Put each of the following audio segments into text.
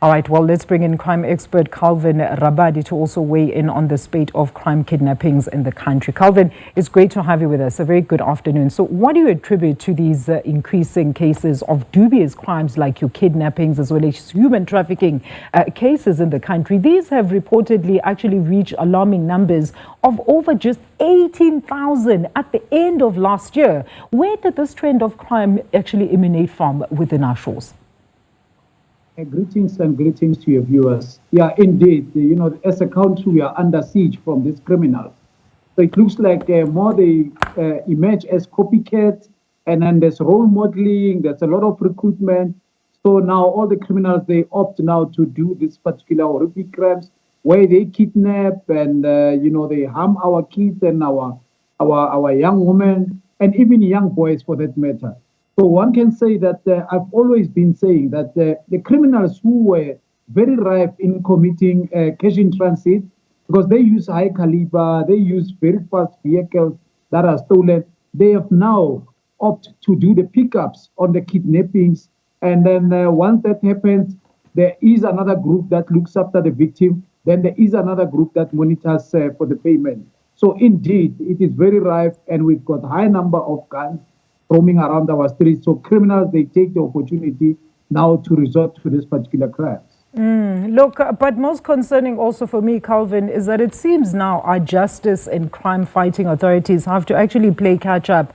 All right, well, let's bring in crime expert Calvin Rafadi to also weigh in on the spate of crime kidnappings in the country. Calvin, it's great to have you with us. A very good afternoon. So what do you attribute to these increasing cases of dubious crimes like your kidnappings as well as human trafficking cases in the country? These have reportedly actually reached alarming numbers of over just 18,000 at the end of last year. Where did this trend of crime actually emanate from within our shores? Greetings and greetings to your viewers. Yeah, indeed. As a country, we are under siege from these criminals. So it looks like more they emerge as copycats, and then there's role modeling, there's a lot of recruitment. So now all the criminals, they opt now to do this particular horrific crimes where they kidnap and, they harm our kids and our young women and even young boys for that matter. So one can say that I've always been saying that the criminals who were very ripe in committing cash in transit, because they use high caliber, they use very fast vehicles that are stolen, they have now opted to do the pickups on the kidnappings. And then once that happens, there is another group that looks after the victim. Then there is another group that monitors for the payment. So indeed, it is very ripe, and we've got a high number of guns roaming around our streets. So criminals, they take the opportunity now to resort to this particular crimes. Look, but most concerning also for me, Calvin, is that it seems now our justice and crime-fighting authorities have to actually play catch-up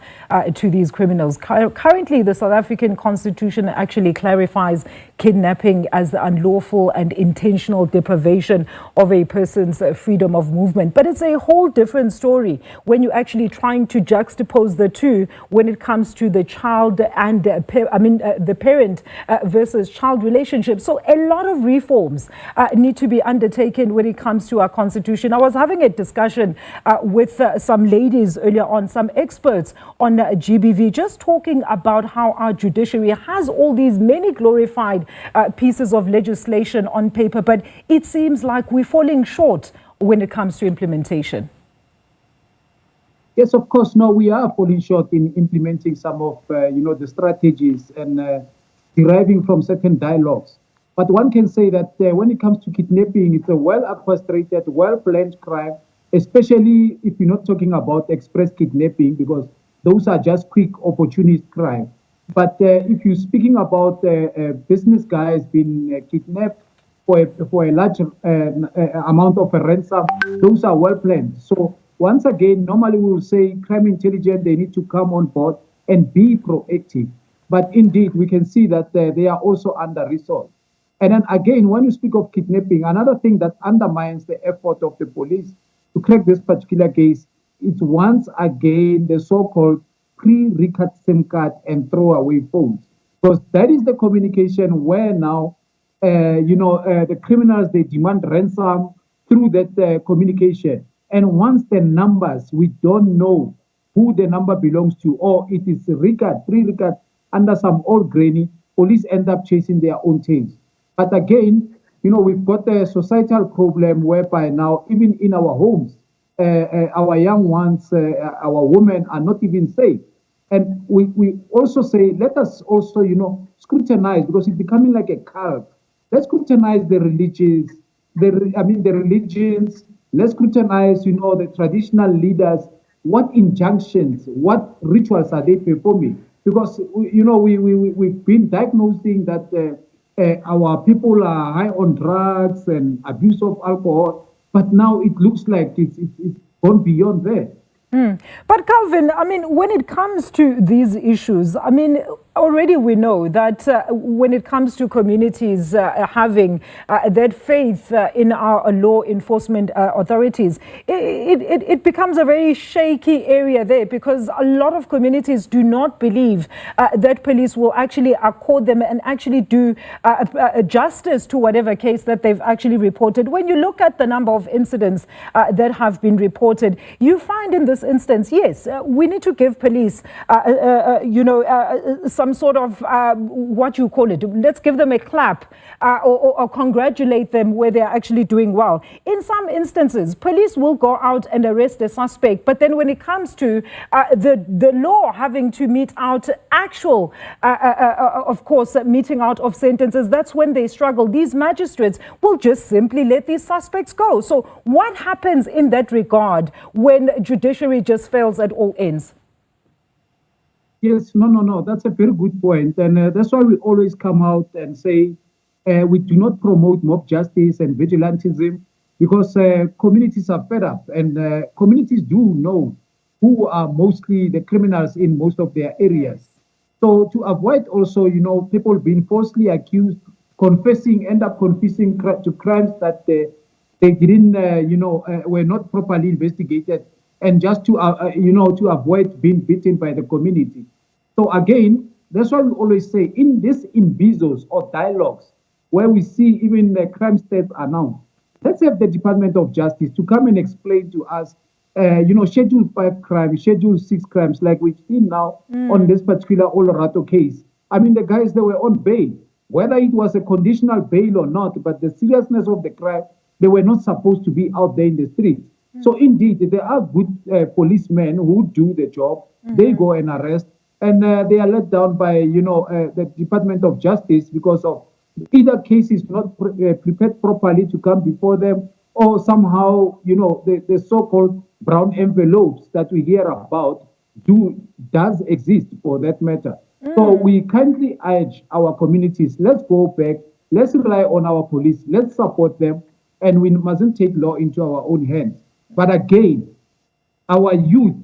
to these criminals. Currently, the South African Constitution actually clarifies kidnapping as the unlawful and intentional deprivation of a person's freedom of movement. But it's a whole different story when you're actually trying to juxtapose the two when it comes to the child and the parent versus child relationship. So a lot of reforms need to be undertaken when it comes to our constitution. I was having a discussion with some ladies earlier on, some experts on GBV, just talking about how our judiciary has all these many glorified pieces of legislation on paper, but it seems like we're falling short when it comes to implementation. Yes, of course. No, we are falling short in implementing some of, the strategies and deriving from certain dialogues. But one can say that when it comes to kidnapping, it's a well-orchestrated, well-planned crime, especially if you're not talking about express kidnapping, because those are just quick opportunist crime. But if you're speaking about business guys being kidnapped for a large amount of a ransom, those are well-planned. So once again, normally we will say crime intelligence, they need to come on board and be proactive. But indeed, we can see that they are also under-resourced. And then again, when you speak of kidnapping, another thing that undermines the effort of the police to crack this particular case is once again the so-called pre-record SIM card and throwaway phones. Because that is the communication where now, the criminals, they demand ransom through that communication. And once the numbers, we don't know who the number belongs to, or it is pre-record under some old granny, police end up chasing their own tails. But again, we've got a societal problem whereby now, even in our homes, our young ones, our women are not even safe. And we also say, let us also, scrutinize, because it's becoming like a cult. Let's scrutinize the religions, let's scrutinize, the traditional leaders. What injunctions, what rituals are they performing? Because, we've been diagnosing that our people are high on drugs and abuse of alcohol, but now it looks like it's gone beyond there. But Calvin, when it comes to these issues, already we know that when it comes to communities having that faith in our law enforcement authorities, it becomes a very shaky area there, because a lot of communities do not believe that police will actually accord them and actually do justice to whatever case that they've actually reported. When you look at the number of incidents that have been reported, you find in this instance, yes, we need to give police, some some sort of, what you call it, let's give them a clap or congratulate them where they're actually doing well. In some instances, police will go out and arrest a suspect, but then when it comes to the law having to mete out actual, of course, meting out of sentences, that's when they struggle. These magistrates will just simply let these suspects go. So what happens in that regard when judiciary just fails at all ends? Yes, no. That's a very good point. And that's why we always come out and say we do not promote mob justice and vigilantism, because communities are fed up, and communities do know who are mostly the criminals in most of their areas. So to avoid also, people being falsely accused, end up confessing to crimes that they didn't, were not properly investigated, and just to avoid being beaten by the community. So again, that's why we always say in these imbizos or dialogues where we see even the crime stats announced, let's have the Department of Justice to come and explain to us, Schedule 5 crimes, Schedule 6 crimes, like we've seen now on this particular Olerato case. I mean, the guys, they were on bail, whether it was a conditional bail or not, but the seriousness of the crime, they were not supposed to be out there in the streets. So indeed, there are good policemen who do the job. They go and arrest, and they are let down by, the Department of Justice because of either cases not prepared properly to come before them, or somehow, the so-called brown envelopes that we hear about does exist for that matter. So we kindly urge our communities, let's go back, let's rely on our police, let's support them, and we mustn't take law into our own hands. But again, our youth,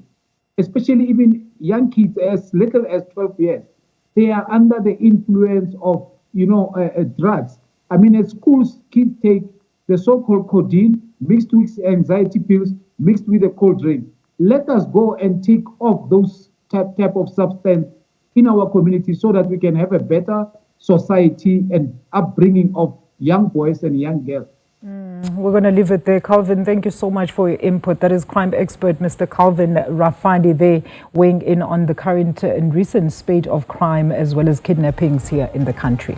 especially even young kids as little as 12 years, they are under the influence of, drugs. I mean, at schools, kids take the so-called codeine mixed with anxiety pills, mixed with a cold drink. Let us go and take off those type of substance in our community so that we can have a better society and upbringing of young boys and young girls. We're going to leave it there. Calvin, thank you so much for your input. That is crime expert Mr. Calvin Rafadi there, weighing in on the current and recent spate of crime as well as kidnappings here in the country.